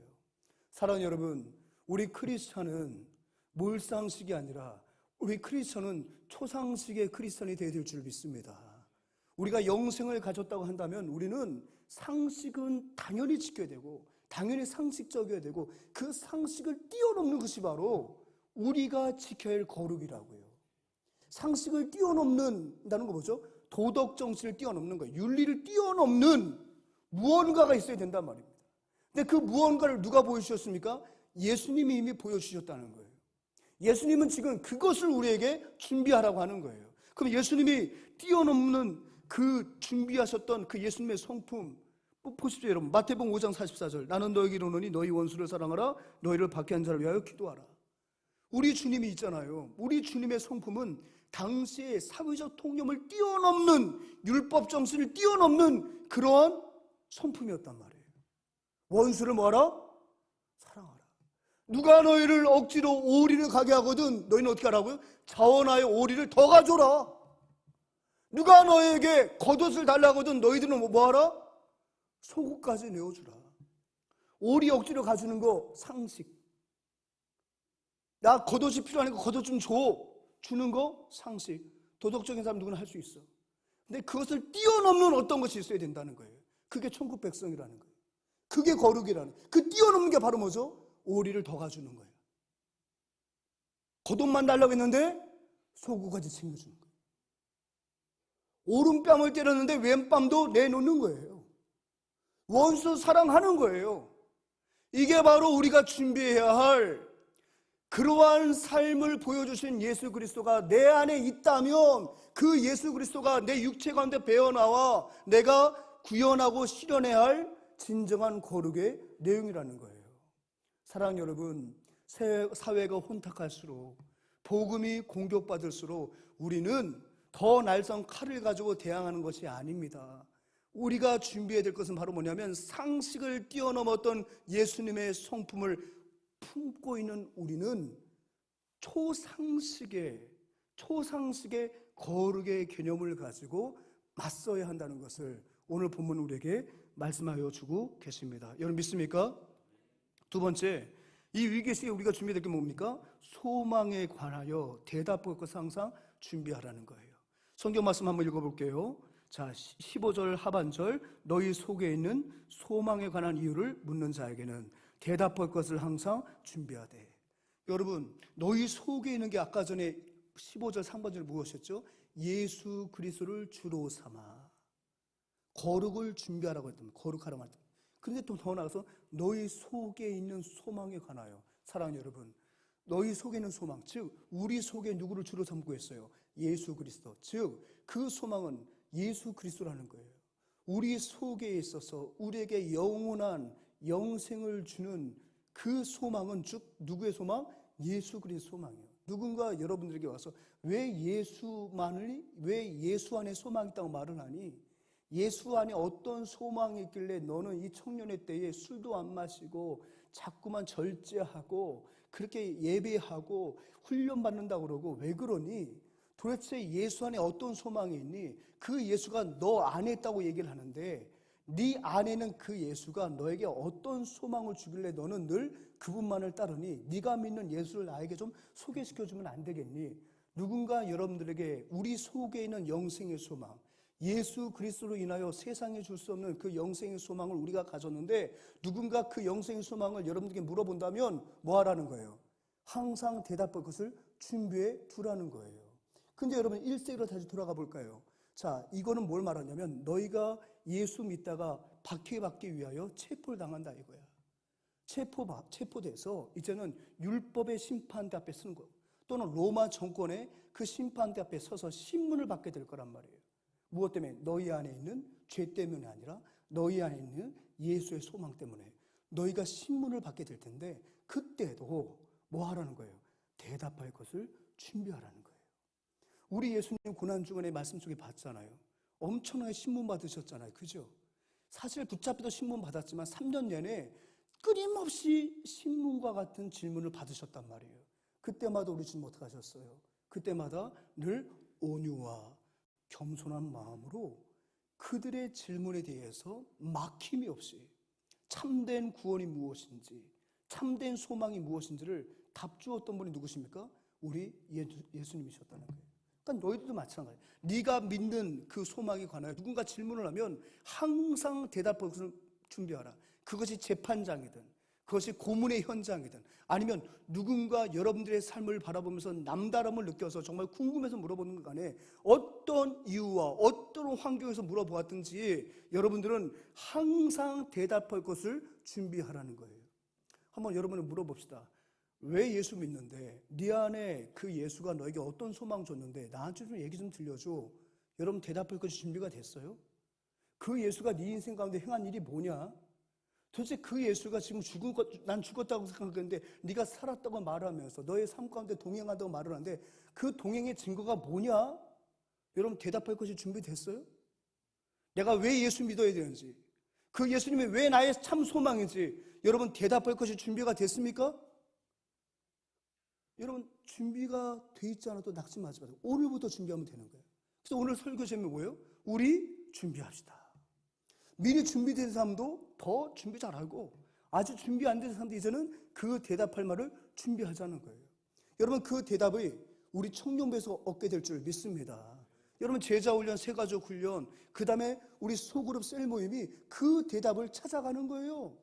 사랑하는 여러분, 우리 크리스찬은 몰상식이 아니라 우리 크리스찬은 초상식의 크리스찬이 되어야 될 줄 믿습니다. 우리가 영생을 가졌다고 한다면 우리는 상식은 당연히 지켜야 되고 당연히 상식적이어야 되고 그 상식을 뛰어넘는 것이 바로 우리가 지켜야 할 거룩이라고요. 상식을 뛰어넘는다는 거 뭐죠? 도덕 정신을 뛰어넘는 거예요. 윤리를 뛰어넘는 무언가가 있어야 된단 말입니다. 근데 그 무언가를 누가 보여주셨습니까? 예수님이 이미 보여주셨다는 거예요. 예수님은 지금 그것을 우리에게 준비하라고 하는 거예요. 그럼 예수님이 뛰어넘는 그 준비하셨던 그 예수님의 성품 보십시오 여러분. 마태복음 5장 44절 나는 너에게 이르노니 너희 원수를 사랑하라 너희를 박해한 자를 위하여 기도하라. 우리 주님이 있잖아요. 우리 주님의 성품은 당시의 사회적 통념을 뛰어넘는 율법 정신을 뛰어넘는 그러한 성품이었단 말이에요. 원수를 뭐하라? 사랑하라. 누가 너희를 억지로 오리를 가게 하거든 너희는 어떻게 하라고요? 자원하여 오리를 더 가져라. 누가 너에게 겉옷을 달라거든 너희들은 뭐하라? 속옷까지 내어주라. 오리 억지로 가주는 거 상식. 나 겉옷이 필요하니까 겉옷 좀 줘. 주는 거 상식. 도덕적인 사람 누구나 할 수 있어. 근데 그것을 뛰어넘는 어떤 것이 있어야 된다는 거예요. 그게 천국 백성이라는 거예요. 그게 거룩이라는 거예요. 그 뛰어넘는 게 바로 뭐죠? 오리를 더 가주는 거예요. 겉옷만 달라고 했는데 속옷까지 챙겨주는 거예요. 오른뺨을 때렸는데 왼뺨도 내놓는 거예요. 원수 사랑하는 거예요. 이게 바로 우리가 준비해야 할 그러한 삶을 보여주신 예수 그리스도가 내 안에 있다면 그 예수 그리스도가 내 육체 가운데 배어나와 내가 구현하고 실현해야 할 진정한 거룩의 내용이라는 거예요. 사랑하는 여러분, 사회가 혼탁할수록 복음이 공격받을수록 우리는 더 날선 칼을 가지고 대항하는 것이 아닙니다. 우리가 준비해야 될 것은 바로 뭐냐면 상식을 뛰어넘었던 예수님의 성품을 품고 있는 우리는 초상식의 거룩의 개념을 가지고 맞서야 한다는 것을 오늘 본문 우리에게 말씀하여 주고 계십니다. 여러분 믿습니까? 두 번째, 이 위기 시기에 우리가 준비해야 될 게 뭡니까? 소망에 관하여 대답할 것을 항상 준비하라는 거예요. 성경 말씀 한번 읽어볼게요. 자, 15절 하반절 너희 속에 있는 소망에 관한 이유를 묻는 자에게는 대답할 것을 항상 준비하되. 여러분, 너희 속에 있는 게 아까 전에 15절 상반절 무엇이었죠? 예수 그리스도를 주로 삼아 거룩을 준비하라고 했던 거룩하라고 했던. 그런데 또 더 나아가서 너희 속에 있는 소망에 관하여. 사랑하는 여러분, 너희 속에 있는 소망, 즉 우리 속에 누구를 주로 삼고 있어요? 예수 그리스도. 즉 그 소망은 예수 그리스도라는 거예요. 우리 속에 있어서 우리에게 영원한 영생을 주는 그 소망은 즉 누구의 소망? 예수 그리스도 소망이에요. 누군가 여러분들에게 와서 왜 예수 안에 소망이 있다고 말을 하니? 예수 안에 어떤 소망이 있길래 너는 이 청년의 때에 술도 안 마시고 자꾸만 절제하고 그렇게 예배하고 훈련받는다고 그러고 왜 그러니? 도대체 예수 안에 어떤 소망이 있니? 그 예수가 너 안에 있다고 얘기를 하는데 네 안에는 그 예수가 너에게 어떤 소망을 주길래 너는 늘 그분만을 따르니? 네가 믿는 예수를 나에게 좀 소개시켜주면 안 되겠니? 누군가 여러분들에게 우리 속에 있는 영생의 소망, 예수 그리스도로 인하여 세상에 줄 수 없는 그 영생의 소망을 우리가 가졌는데 누군가 그 영생의 소망을 여러분들에게 물어본다면 뭐 하라는 거예요? 항상 대답할 것을 준비해 두라는 거예요. 근데 여러분 1세기로 다시 돌아가 볼까요? 자, 이거는 뭘 말하냐면 너희가 예수 믿다가 박해받기 위하여 체포를 당한다 이거야. 체포돼서 이제는 율법의 심판대 앞에 서는 거예요. 또는 로마 정권의 그 심판대 앞에 서서 신문을 받게 될 거란 말이에요. 무엇 때문에? 너희 안에 있는 죄 때문이 아니라 너희 안에 있는 예수의 소망 때문에 너희가 신문을 받게 될 텐데, 그때도 뭐 하라는 거예요? 대답할 것을 준비하라는 거예요. 우리 예수님 고난주간의 말씀 속에 봤잖아요. 엄청나게 신문 받으셨잖아요. 그죠? 사실 붙잡혀도 신문 받았지만 3년 내내 끊임없이 신문과 같은 질문을 받으셨단 말이에요. 그때마다 우리 주님 어떻게 하셨어요? 그때마다 늘 온유와 겸손한 마음으로 그들의 질문에 대해서 막힘이 없이 참된 구원이 무엇인지, 참된 소망이 무엇인지를 답주었던 분이 누구십니까? 우리 예수님이셨다는 거예요. 그러니까 너희들도 마찬가지예요. 네가 믿는 그 소망에 관하여 누군가 질문을 하면 항상 대답할 것을 준비하라. 그것이 재판장이든, 그것이 고문의 현장이든, 아니면 누군가 여러분들의 삶을 바라보면서 남다름을 느껴서 정말 궁금해서 물어보는 것 간에 어떤 이유와 어떤 환경에서 물어보았든지 여러분들은 항상 대답할 것을 준비하라는 거예요. 한번 여러분을 물어봅시다. 왜 예수 믿는데? 네 안에 그 예수가 너에게 어떤 소망 줬는데 나한테 좀 얘기 좀 들려줘. 여러분 대답할 것이 준비가 됐어요? 그 예수가 네 인생 가운데 행한 일이 뭐냐? 도대체 그 예수가 지금 난 죽었다고 생각했는데 네가 살았다고 말하면서 너의 삶 가운데 동행한다고 말을 하는데 그 동행의 증거가 뭐냐? 여러분 대답할 것이 준비됐어요? 내가 왜 예수 믿어야 되는지, 그 예수님이 왜 나의 참 소망인지 여러분 대답할 것이 준비가 됐습니까? 여러분 준비가 돼 있지 않아도 낙심하지 마세요. 오늘부터 준비하면 되는 거예요. 그래서 오늘 설교 제목이 뭐예요? 우리 준비합시다. 미리 준비된 사람도 더 준비 잘하고, 아주 준비 안 된 사람도 이제는 그 대답할 말을 준비하자는 거예요. 여러분 그 대답이 우리 청년부에서 얻게 될 줄 믿습니다. 여러분 제자훈련, 새가족 훈련, 그 다음에 우리 소그룹 셀 모임이 그 대답을 찾아가는 거예요.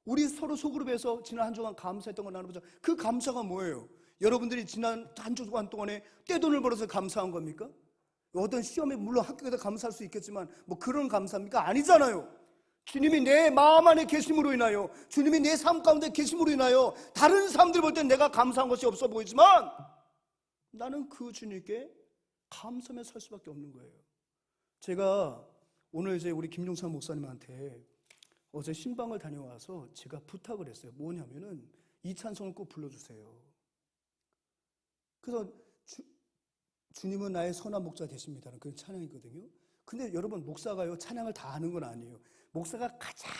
우리 서로 소그룹에서 지난 한 주간 감사했던 걸 나눠보자. 그 감사가 뭐예요? 여러분들이 지난 한 주간 동안에 떼돈을 벌어서 감사한 겁니까? 어떤 시험에 물론 합격해서 감사할 수 있겠지만 뭐 그런 감사입니까? 아니잖아요. 주님이 내 마음 안에 계심으로 인하여, 주님이 내 삶 가운데 계심으로 인하여 다른 사람들 볼 땐 내가 감사한 것이 없어 보이지만 나는 그 주님께 감사하며 살 수밖에 없는 거예요. 제가 오늘 이제 우리 김종찬 목사님한테 어제 신방을 다녀와서 제가 부탁을 했어요. 뭐냐면은 이 찬송을 꼭 불러주세요. 그래서 주님은 나의 선한 목자 되십니다는 그런 찬양이거든요. 근데 여러분 목사가요 찬양을 다 하는 건 아니에요. 목사가 가장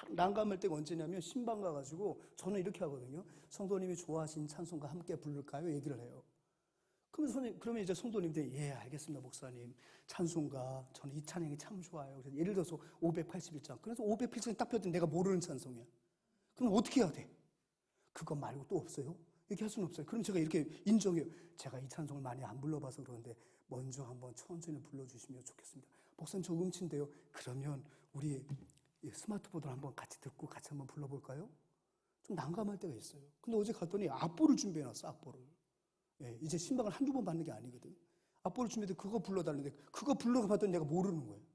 난감할 때가 언제냐면 신방 가가지고 저는 이렇게 하거든요. 성도님이 좋아하신 찬송과 함께 부를까요? 얘기를 해요. 그러면 이제 성도님들이 예 알겠습니다 목사님, 찬송가 저는 이 찬양이 참 좋아요. 그래서 예를 들어서 581장, 그래서 581장이 딱 펴도 내가 모르는 찬송이야. 그럼 어떻게 해야 돼? 그거 말고 또 없어요? 이렇게 할 수는 없어요. 그럼 제가 이렇게 인정해요. 제가 이 찬송을 많이 안 불러봐서 그러는데 먼저 한번 천천히 불러주시면 좋겠습니다. 목사님 저 음치인데요. 그러면 우리 스마트폰으로 한번 같이 듣고 같이 한번 불러볼까요? 좀 난감할 때가 있어요. 근데 어제 갔더니 악보를 준비해놨어. 악보를. 예, 이제 신방을 한두 번 받는 게 아니거든. 악보를 준비해서 그거 불러달라는데 그거 불러봤더니 내가 모르는 거예요.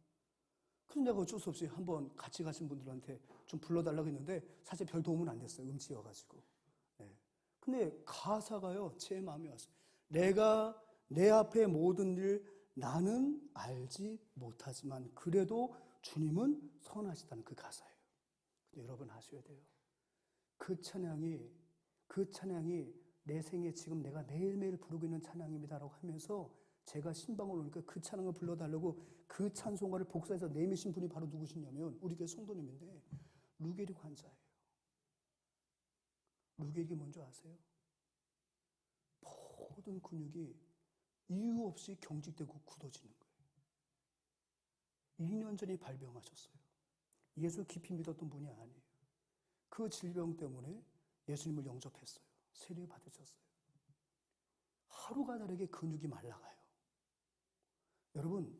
그래서 내가 어쩔 수 없이 한번 같이 가신 분들한테 좀 불러달라고 했는데 사실 별 도움은 안 됐어요. 음치여가지고. 예. 근데 가사가요 제 마음에 왔어요. 내가 내 앞에 모든 일 나는 알지 못하지만 그래도 주님은 선하시다는 그 가사예요. 근데 여러분 아셔야 돼요. 그 찬양이 내 생에 지금 내가 매일매일 부르고 있는 찬양입니다라고 하면서 제가 신방을 오니까 그 찬양을 불러달라고 그 찬송가를 복사해서 내미신 분이 바로 누구시냐면 우리 교회 성도님인데 루게릭 환자예요. 루게릭이 뭔지 아세요? 모든 근육이 이유 없이 경직되고 굳어지는 거예요. 2년 전에 발병하셨어요. 예수 깊이 믿었던 분이 아니에요. 그 질병 때문에 예수님을 영접했어요. 세례 받으셨어요. 하루가 다르게 근육이 말라가요. 여러분,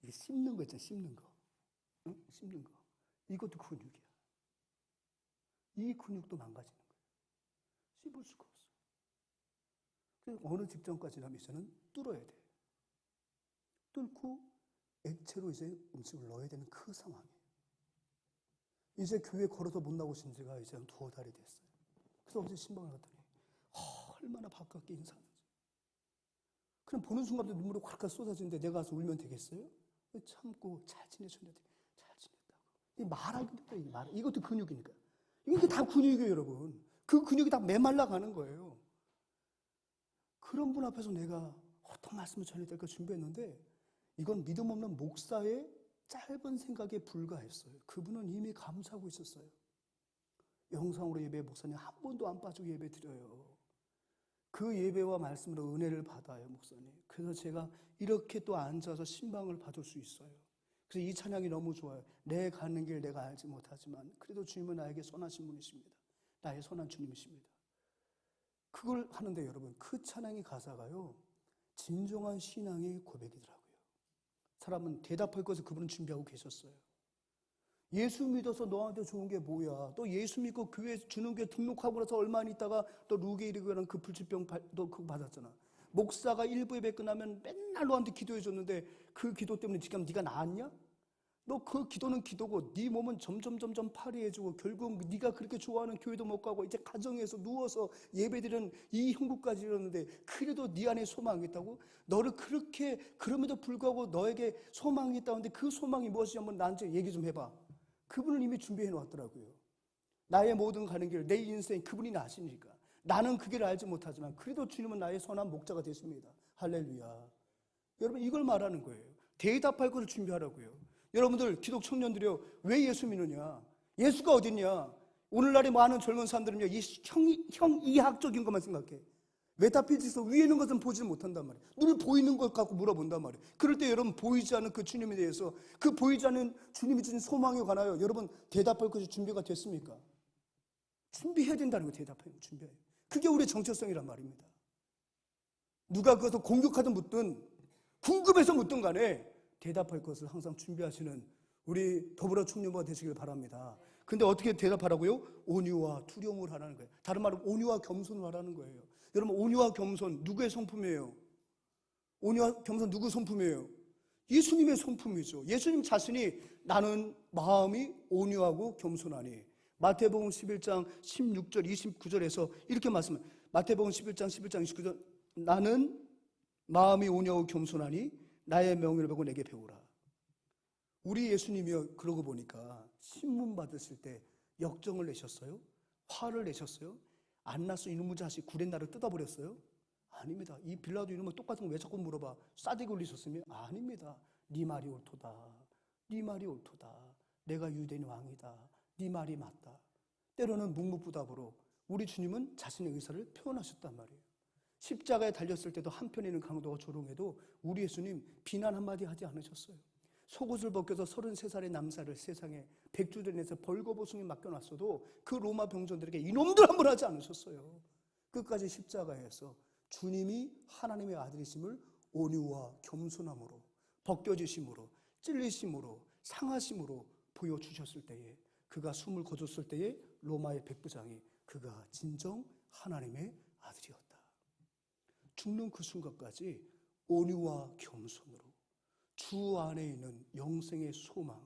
이 씹는 거 있잖아요. 씹는 거. 응? 씹는 거. 이것도 근육이야. 이 근육도 망가지는 거예요. 씹을 수가 없어요. 그래서 어느 직전까지라면 이제는 뚫어야 돼. 뚫고 액체로 이제 음식을 넣어야 되는 그 상황이에요. 이제 교회 걸어서 못 나오신 지가 이제 한 2달이 됐어요. 그래서 어제 신방을 갔더니 얼마나 반갑게 인사하는지. 그냥 보는 순간부터 눈물이 콸콸 쏟아지는데 내가 가서 울면 되겠어요? 참고 잘 지내셨는데 잘 지냈다고. 이 말하기도 해. 이것도 근육이니까. 이게 다 근육이에요, 여러분. 그 근육이 다 메말라 가는 거예요. 그런 분 앞에서 내가 어떤 말씀을 전해야 될까 준비했는데 이건 믿음 없는 목사의 짧은 생각에 불과했어요. 그분은 이미 감사하고 있었어요. 영상으로 예배 목사님 한 번도 안 빠지고 예배 드려요. 그 예배와 말씀으로 은혜를 받아요, 목사님. 그래서 제가 이렇게 또 앉아서 신방을 받을 수 있어요. 그래서 이 찬양이 너무 좋아요. 내 가는 길 내가 알지 못하지만 그래도 주님은 나에게 선하신 분이십니다. 나의 선한 주님이십니다. 그걸 하는데 여러분, 그 찬양의 가사가요, 진정한 신앙의 고백이더라고요. 사람은 대답할 것을 그분은 준비하고 계셨어요. 예수 믿어서 너한테 좋은 게 뭐야? 또 예수 믿고 교회 주는 게 등록하고 나서 얼마 안 있다가 또 루게이르라는 그 불치병 너 그거 받았잖아. 목사가 일부 예배 끝나면 맨날 너한테 기도해 줬는데 그 기도 때문에 지금 네가 나았냐? 너 그 기도는 기도고 네 몸은 점점 파리해지고 결국 네가 그렇게 좋아하는 교회도 못 가고 이제 가정에서 누워서 예배드리는 이 형국까지 이르렀는데 그래도 네 안에 소망이 있다고? 너를 그렇게 그럼에도 불구하고 너에게 소망이 있다는데 그 소망이 무엇인지 한번 나한테 얘기 좀 해봐. 그분은 이미 준비해 놓았더라고요. 나의 모든 가는 길, 내 인생 그분이 아시니까. 나는 그 길을 알지 못하지만 그래도 주님은 나의 선한 목자가 되십니다. 할렐루야. 여러분, 이걸 말하는 거예요. 대답할 것을 준비하라고요. 여러분들 기독 청년들이요, 왜 예수 믿느냐? 예수가 어딨냐? 오늘날의 많은 젊은 사람들은요, 이 형이학적인 것만 생각해. 메타피지스 위에 있는 것은 보지 못한단 말이에요. 눈을 보이는 것 갖고 물어본단 말이에요. 그럴 때 여러분, 보이지 않는 그 주님에 대해서, 그 보이지 않는 주님이 주신 소망에 관하여 여러분 대답할 것이 준비가 됐습니까? 준비해야 된다는 거예요. 대답해요. 준비해요. 그게 우리의 정체성이란 말입니다. 누가 그것을 공격하든 묻든 궁금해서 묻든 간에 대답할 것을 항상 준비하시는 우리 더불어 청년부가 되시길 바랍니다. 근데 어떻게 대답하라고요? 온유와 두려움을 하라는 거예요. 다른 말은 온유와 겸손을 하라는 거예요. 여러분, 온유와 겸손 누구의 성품이에요? 온유와 겸손 누구 성품이에요? 예수님의 성품이죠. 예수님 자신이 나는 마음이 온유하고 겸손하니, 마태복음 11장 16절 29절에서 이렇게 말씀해요. 마태복음 11장 29절, 나는 마음이 온유하고 겸손하니 나의 명예를 보고 내게 배우라. 우리 예수님이요, 그러고 보니까 신문 받으실 때 역정을 내셨어요? 화를 내셨어요? 안나스 이놈의 자식 구렛나루 뜯어버렸어요? 아닙니다. 이 빌라도 이놈은 똑같은 거 왜 자꾸 물어봐? 싸대기 올리셨으면? 아닙니다. 네 말이 옳도다. 네 말이 옳도다. 내가 유대인 왕이다. 네 말이 맞다. 때로는 묵묵부답으로 우리 주님은 자신의 의사를 표현하셨단 말이에요. 십자가에 달렸을 때도 한편에는 강도가 조롱해도 우리 예수님 비난 한마디 하지 않으셨어요. 속옷을 벗겨서 33살의 남자를 세상에 백주들 내서 벌거벗음에 맡겨놨어도 그 로마 병정들에게 이놈들 한번 하지 않으셨어요. 끝까지 십자가에서 주님이 하나님의 아들이심을 온유와 겸손함으로, 벗겨지심으로, 찔리심으로, 상하심으로 보여주셨을 때에, 그가 숨을 거뒀을 때에 로마의 백부장이 그가 진정 하나님의 아들이었다. 죽는 그 순간까지 온유와 겸손으로 주 안에 있는 영생의 소망,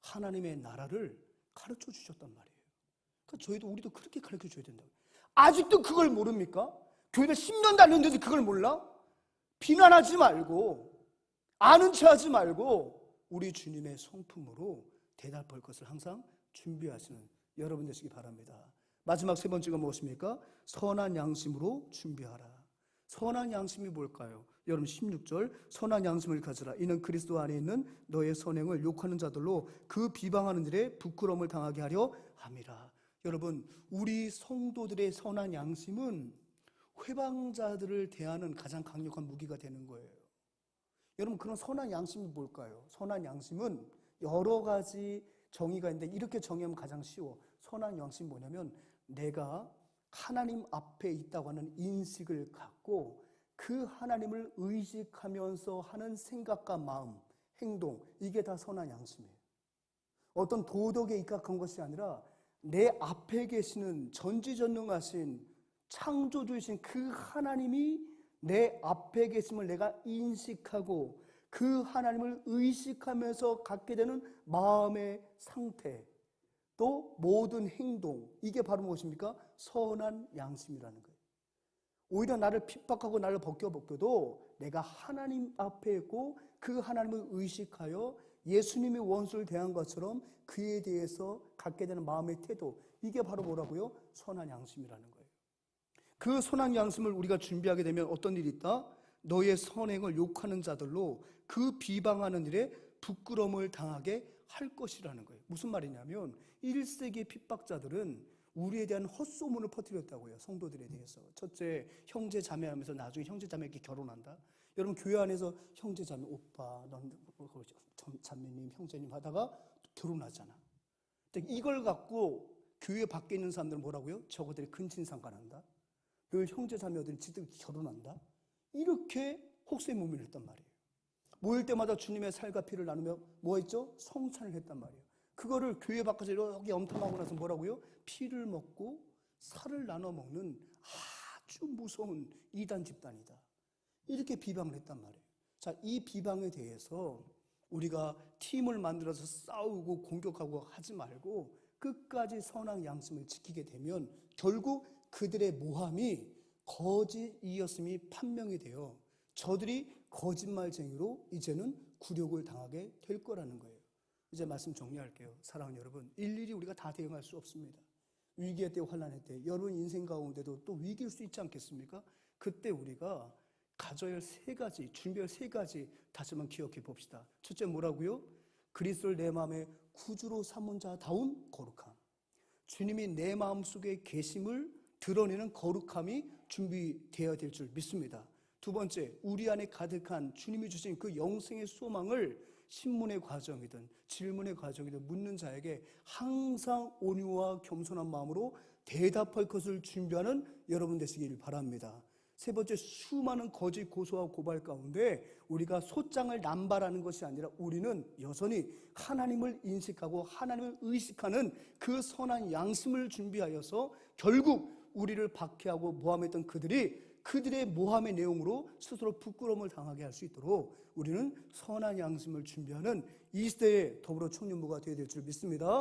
하나님의 나라를 가르쳐 주셨단 말이에요. 그러니까 저희도 우리도 그렇게 가르쳐 줘야 된다고. 아직도 그걸 모릅니까? 교회를 10년 다녔는데도 그걸 몰라? 비난하지 말고, 아는 체 하지 말고 우리 주님의 성품으로 대답할 것을 항상 준비하시는 여러분 되시기 바랍니다. 마지막 세 번째가 무엇입니까? 선한 양심으로 준비하라. 선한 양심이 뭘까요? 여러분 16절, 선한 양심을 가지라. 이는 그리스도 안에 있는 너의 선행을 욕하는 자들로 그 비방하는 일에 부끄러움을 당하게 하려 함이라. 여러분, 우리 성도들의 선한 양심은 회방자들을 대하는 가장 강력한 무기가 되는 거예요. 여러분, 그런 선한 양심이 뭘까요? 선한 양심은 여러 가지 정의가 있는데 이렇게 정의하면 가장 쉬워. 선한 양심이 뭐냐면 내가 하나님 앞에 있다고 하는 인식을 갖고 그 하나님을 의식하면서 하는 생각과 마음, 행동, 이게 다 선한 양심이에요. 어떤 도덕에 입각한 것이 아니라 내 앞에 계시는 전지전능하신 창조주이신 그 하나님이 내 앞에 계심을 내가 인식하고 그 하나님을 의식하면서 갖게 되는 마음의 상태, 또 모든 행동, 이게 바로 무엇입니까? 선한 양심이라는 거예요. 오히려 나를 핍박하고 나를 벗겨도 내가 하나님 앞에 있고 그 하나님을 의식하여 예수님이 원수를 대한 것처럼 그에 대해서 갖게 되는 마음의 태도, 이게 바로 뭐라고요? 선한 양심이라는 거예요. 그 선한 양심을 우리가 준비하게 되면 어떤 일이 있다? 너의 선행을 욕하는 자들로 그 비방하는 일에 부끄러움을 당하게 할 것이라는 거예요. 무슨 말이냐면 1세기 핍박자들은 우리에 대한 헛소문을 퍼뜨렸다고요. 성도들에 대해서. 첫째, 형제 자매하면서 나중에 형제 자매에게 결혼한다. 여러분 교회 안에서 형제 자매, 오빠, 넌 자매님, 형제님 하다가 결혼하잖아. 이걸 갖고 교회 밖에 있는 사람들은 뭐라고요? 저것들이 근친상간한다. 늘 형제 자매들이 지들 결혼한다. 이렇게 혹세무민을 했단 말이에요. 모일 때마다 주님의 살과 피를 나누며 뭐 했죠? 성찬을 했단 말이에요. 그거를 교회 밖에서 이렇게 염탐하고 나서 뭐라고요? 피를 먹고 살을 나눠 먹는 아주 무서운 이단 집단이다. 이렇게 비방을 했단 말이에요. 자, 이 비방에 대해서 우리가 팀을 만들어서 싸우고 공격하고 하지 말고 끝까지 선한 양심을 지키게 되면 결국 그들의 모함이 거짓이었음이 판명이 되어 저들이 거짓말쟁이로 이제는 굴욕을 당하게 될 거라는 거예요. 이제 말씀 정리할게요. 사랑하는 여러분, 일일이 우리가 다 대응할 수 없습니다. 위기의 때, 환난의 때, 여러분 인생 가운데도 또 위기일 수 있지 않겠습니까? 그때 우리가 가져야 할 세 가지, 준비할 세 가지 다시 한번 기억해 봅시다. 첫째 뭐라고요? 그리스도를 내 마음에 구주로 삼은 자다운 거룩함. 주님이 내 마음속에 계심을 드러내는 거룩함이 준비되어야 될 줄 믿습니다. 두 번째, 우리 안에 가득한 주님이 주신 그 영생의 소망을 신문의 과정이든 질문의 과정이든 묻는 자에게 항상 온유와 겸손한 마음으로 대답할 것을 준비하는 여러분 되시길 바랍니다. 세 번째, 수많은 거짓 고소와 고발 가운데 우리가 소장을 남발하는 것이 아니라 우리는 여전히 하나님을 인식하고 하나님을 의식하는 그 선한 양심을 준비하여서 결국 우리를 박해하고 모함했던 그들의 모함의 내용으로 스스로 부끄러움을 당하게 할 수 있도록 우리는 선한 양심을 준비하는 이 시대의 더불어 청년부가 되어야 될 줄 믿습니다.